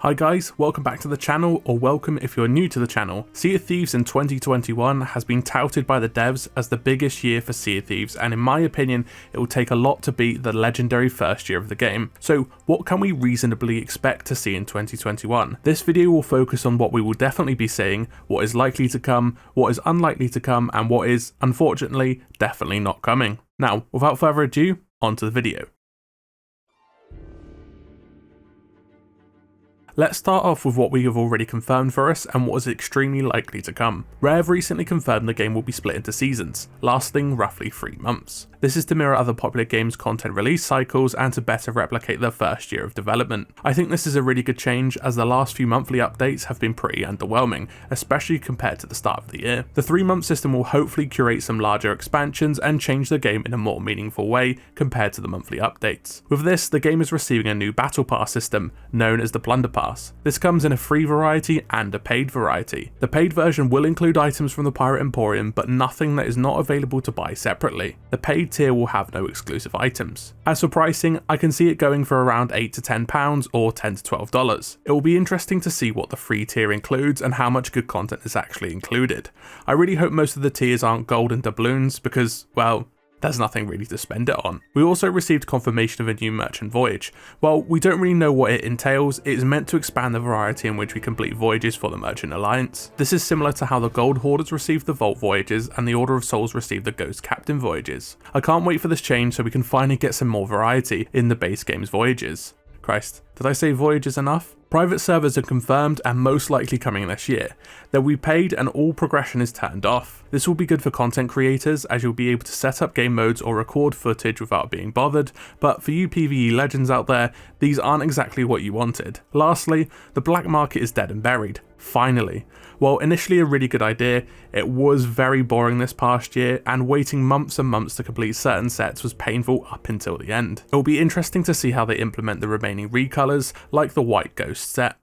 Hi guys, welcome back to the channel, or welcome if you're new to the channel. Sea of Thieves in 2021 has been touted by the devs as the biggest year for Sea of Thieves, and in my opinion it will take a lot to beat the legendary first year of the game. So what can we reasonably expect to see in 2021? This video will focus on what we will definitely be seeing, what is likely to come, what is unlikely to come, and what is, unfortunately, definitely not coming. Now, without further ado, on to the video. Let's start off with what we have already confirmed for us and what is extremely likely to come. Rare have recently confirmed the game will be split into seasons, lasting roughly 3 months. This is to mirror other popular games' content release cycles and to better replicate their first year of development. I think this is a really good change, as the last few monthly updates have been pretty underwhelming, especially compared to the start of the year. The 3-month system will hopefully curate some larger expansions and change the game in a more meaningful way compared to the monthly updates. With this, the game is receiving a new battle pass system, known as the Plunder Pass. This comes in a free variety and a paid variety. The paid version will include items from the Pirate Emporium, but nothing that is not available to buy separately. The paid tier will have no exclusive items. As for pricing, I can see it going for around £8 to £10 or $10 to $12. It will be interesting to see what the free tier includes and how much good content is actually included. I really hope most of the tiers aren't gold and doubloons because, well, there's nothing really to spend it on. We also received confirmation of a new merchant voyage. While we don't really know what it entails, it is meant to expand the variety in which we complete voyages for the Merchant Alliance. This is similar to how the Gold Hoarders received the Vault voyages and the Order of Souls received the Ghost Captain voyages. I can't wait for this change so we can finally get some more variety in the base game's voyages. Christ, did I say voyages enough? Private servers are confirmed and most likely coming this year. They'll be paid and all progression is turned off. This will be good for content creators, as you'll be able to set up game modes or record footage without being bothered, but for you PvE legends out there, these aren't exactly what you wanted. Lastly, the black market is dead and buried. Finally. While initially a really good idea, it was very boring this past year, and waiting months and months to complete certain sets was painful up until the end. It will be interesting to see how they implement the remaining recolors, like the White Ghost set.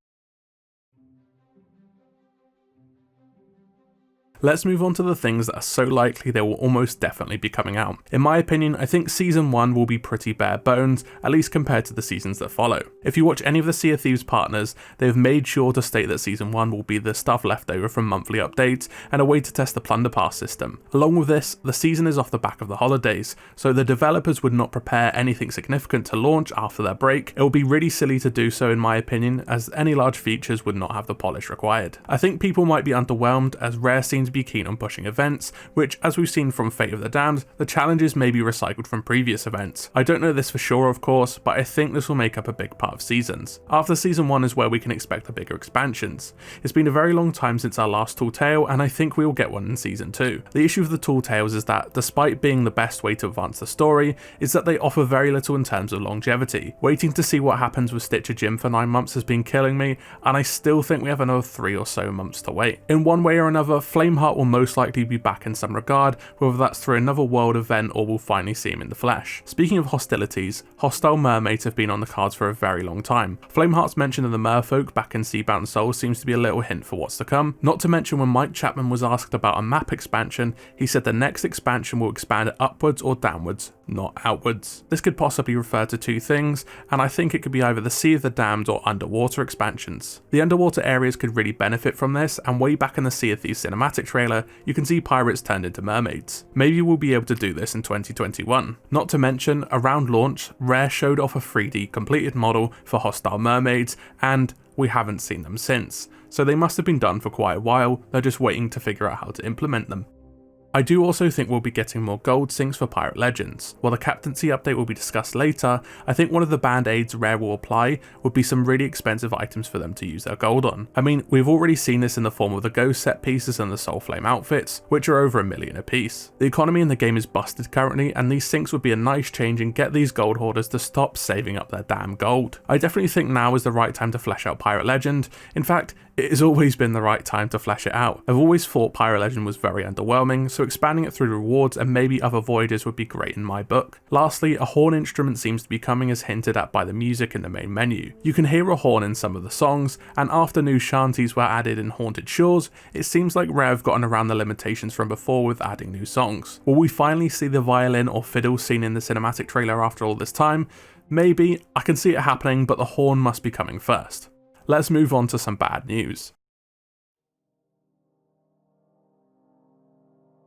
Let's move on to the things that are so likely they will almost definitely be coming out. In my opinion, I think Season 1 will be pretty bare bones, at least compared to the seasons that follow. If you watch any of the Sea of Thieves partners, they have made sure to state that Season 1 will be the stuff left over from monthly updates and a way to test the Plunder Pass system. Along with this, the season is off the back of the holidays, so the developers would not prepare anything significant to launch after their break. It will be really silly to do so in my opinion, as any large features would not have the polish required. I think people might be underwhelmed, as Rare seems to be keen on pushing events, which, as we've seen from Fate of the Damned, the challenges may be recycled from previous events. I don't know this for sure of course, but I think this will make up a big part of seasons. After Season 1 is where we can expect the bigger expansions. It's been a very long time since our last Tall Tale, and I think we will get one in Season 2. The issue with the Tall Tales is that, despite being the best way to advance the story, is that they offer very little in terms of longevity. Waiting to see what happens with Stitcher Jim for 9 months has been killing me, and I still think we have another 3 or so months to wait. In one way or another, Flameheart will most likely be back in some regard, whether that's through another world event or we'll finally see him in the flesh. Speaking of hostilities, hostile mermaids have been on the cards for a very long time. Flameheart's mention of the merfolk back in Seabound Souls seems to be a little hint for what's to come. Not to mention, when Mike Chapman was asked about a map expansion, he said the next expansion will expand upwards or downwards, not outwards. This could possibly refer to 2 things, and I think it could be either the Sea of the Damned or underwater expansions. The underwater areas could really benefit from this, and way back in the Sea of Thieves cinematic trailer, you can see pirates turned into mermaids. Maybe we'll be able to do this in 2021. Not to mention, around launch, Rare showed off a 3D completed model for hostile mermaids, and we haven't seen them since. So they must have been done for quite a while, they're just waiting to figure out how to implement them. I do also think we'll be getting more gold sinks for Pirate Legends. While the Captaincy update will be discussed later, I think one of the band-aids Rare will apply would be some really expensive items for them to use their gold on. I mean, we've already seen this in the form of the Ghost set pieces and the Soul Flame outfits, which are over $1 million a piece. The economy in the game is busted currently, and these sinks would be a nice change and get these gold hoarders to stop saving up their damn gold. I definitely think now is the right time to flesh out Pirate Legend. In fact, it has always been the right time to flesh it out. I've always thought Pirate Legend was very underwhelming, so expanding it through rewards and maybe other voyages would be great in my book. Lastly, a horn instrument seems to be coming as hinted at by the music in the main menu. You can hear a horn in some of the songs, and after new shanties were added in Haunted Shores, it seems like Rare have gotten around the limitations from before with adding new songs. Will we finally see the violin or fiddle seen in the cinematic trailer after all this time? Maybe. I can see it happening, but the horn must be coming first. let's move on to some bad news.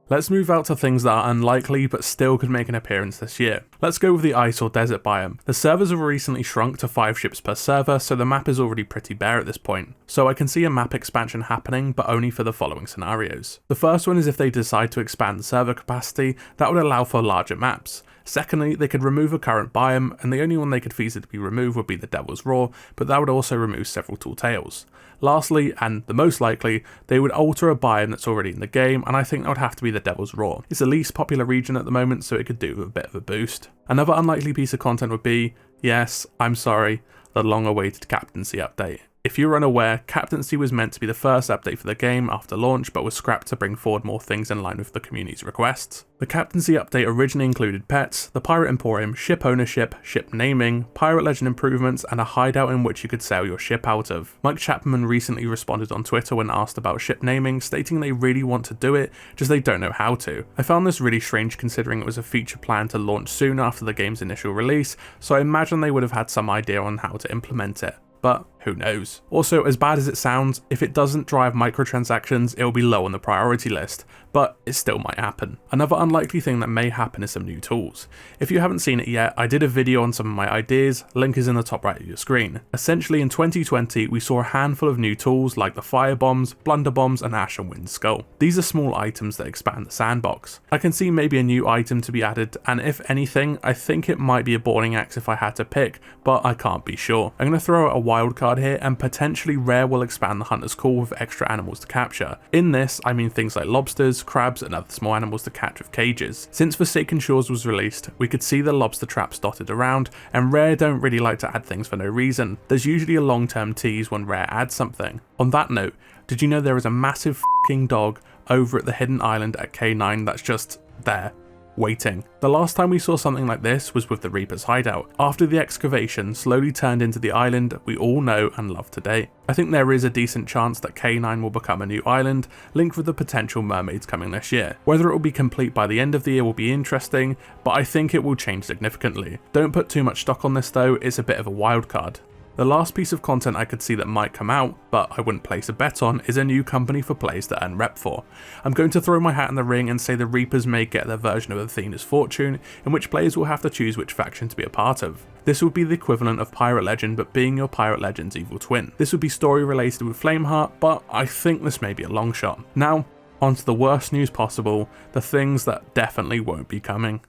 Let's move out to things that are unlikely but still could make an appearance this year. Let's go with the ice or desert biome. The servers have recently shrunk to 5 ships per server, so the map is already pretty bare at this point. So I can see a map expansion happening, but only for the following scenarios. The first one is if they decide to expand the server capacity, that would allow for larger maps. Secondly, they could remove a current biome, and the only one they could feasibly remove would be the Devil's Roar, but that would also remove several tall tales. Lastly, and the most likely, they would alter a biome that's already in the game, and I think that would have to be the Devil's Roar. It's the least popular region at the moment, so it could do with a bit of a boost. Another unlikely piece of content would be, yes, I'm sorry, the long-awaited Captaincy update. If you're unaware, Captaincy was meant to be the first update for the game after launch, but was scrapped to bring forward more things in line with the community's requests. The Captaincy update originally included pets, the Pirate Emporium, ship ownership, ship naming, pirate legend improvements, and a hideout in which you could sail your ship out of. Mike Chapman recently responded on Twitter when asked about ship naming, stating they really want to do it, just they don't know how to. I found this really strange considering it was a feature planned to launch soon after the game's initial release, so I imagine they would have had some idea on how to implement it. But who knows? Also, as bad as it sounds, if it doesn't drive microtransactions, it will be low on the priority list, but it still might happen. Another unlikely thing that may happen is some new tools. If you haven't seen it yet, I did a video on some of my ideas, link is in the top right of your screen. Essentially in 2020, we saw a handful of new tools like the Fire Bombs, Blunder Bombs, and Ash and Wind Skull. These are small items that expand the sandbox. I can see maybe a new item to be added, and if anything, I think it might be a boarding axe if I had to pick, but I can't be sure. I'm going to throw out a wildcard here, and potentially Rare will expand the Hunter's Call with extra animals to capture. In this, I mean things like lobsters, crabs, and other small animals to catch with cages. Since Forsaken Shores was released, we could see the lobster traps dotted around, and Rare don't really like to add things for no reason. There's usually a long-term tease when Rare adds something. On that note, did you know there is a massive f***ing dog over at the hidden island at K9 that's just there? Waiting. The last time we saw something like this was with the Reaper's hideout, after the excavation slowly turned into the island we all know and love today. I think there is a decent chance that K9 will become a new island, linked with the potential mermaids coming this year. Whether it will be complete by the end of the year will be interesting, but I think it will change significantly. Don't put too much stock on this though, it's a bit of a wild card. The last piece of content I could see that might come out, but I wouldn't place a bet on, is a new company for players to earn rep for. I'm going to throw my hat in the ring and say the Reapers may get their version of Athena's Fortune, in which players will have to choose which faction to be a part of. This would be the equivalent of Pirate Legend, but being your Pirate Legend's evil twin. This would be story related with Flameheart, but I think this may be a long shot. Now, on to the worst news possible, the things that definitely won't be coming.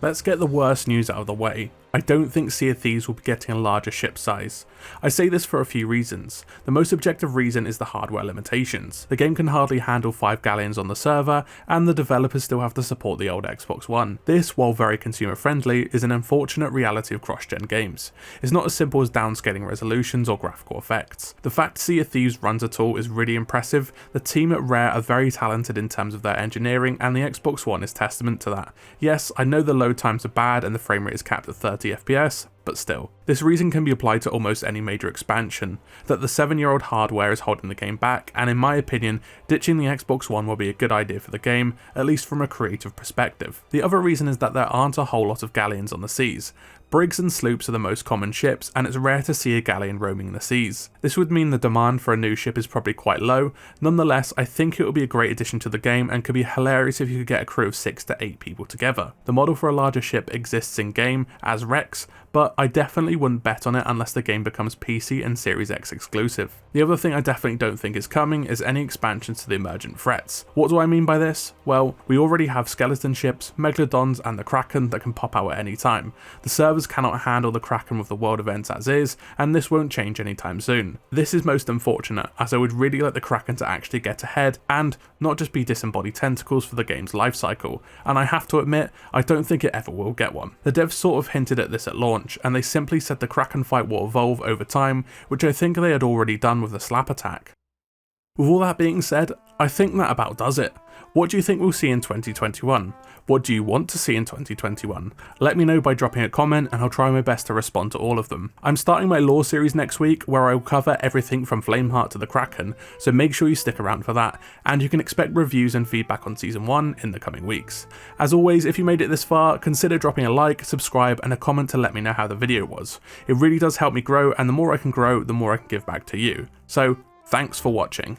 Let's get the worst news out of the way. I don't think Sea of Thieves will be getting a larger ship size. I say this for a few reasons. The most objective reason is the hardware limitations. The game can hardly handle 5 galleons on the server, and the developers still have to support the old Xbox One. This, while very consumer friendly, is an unfortunate reality of cross-gen games. It's not as simple as downscaling resolutions or graphical effects. The fact Sea of Thieves runs at all is really impressive. The team at Rare are very talented in terms of their engineering, and the Xbox One is testament to that. Yes, I know the load times are bad and the frame rate is capped at 30 FPS, but still. This reason can be applied to almost any major expansion, that the 7-year-old hardware is holding the game back, and in my opinion, ditching the Xbox One will be a good idea for the game, at least from a creative perspective. The other reason is that there aren't a whole lot of galleons on the seas. Brigs and sloops are the most common ships, and it's rare to see a galleon roaming the seas. This would mean the demand for a new ship is probably quite low. Nonetheless, I think it would be a great addition to the game and could be hilarious if you could get a crew of 6 to 8 people together. The model for a larger ship exists in game as Rex, but I definitely wouldn't bet on it unless the game becomes PC and Series X exclusive. The other thing I definitely don't think is coming is any expansions to the emergent threats. What do I mean by this? Well, we already have skeleton ships, megalodons, and the Kraken that can pop out at any time. The servers cannot handle the Kraken with the world events as is, and this won't change anytime soon. This is most unfortunate, as I would really like the Kraken to actually get ahead and not just be disembodied tentacles for the game's lifecycle, and I have to admit, I don't think it ever will get one. The devs sort of hinted at this at launch, and they simply said the Kraken fight will evolve over time, which I think they had already done with the slap attack. With all that being said, I think that about does it. What do you think we'll see in 2021? What do you want to see in 2021? Let me know by dropping a comment and I'll try my best to respond to all of them. I'm starting my lore series next week where I will cover everything from Flameheart to the Kraken, so make sure you stick around for that, and you can expect reviews and feedback on Season 1 in the coming weeks. As always, if you made it this far, consider dropping a like, subscribe and a comment to let me know how the video was. It really does help me grow, and the more I can grow, the more I can give back to you. So, thanks for watching.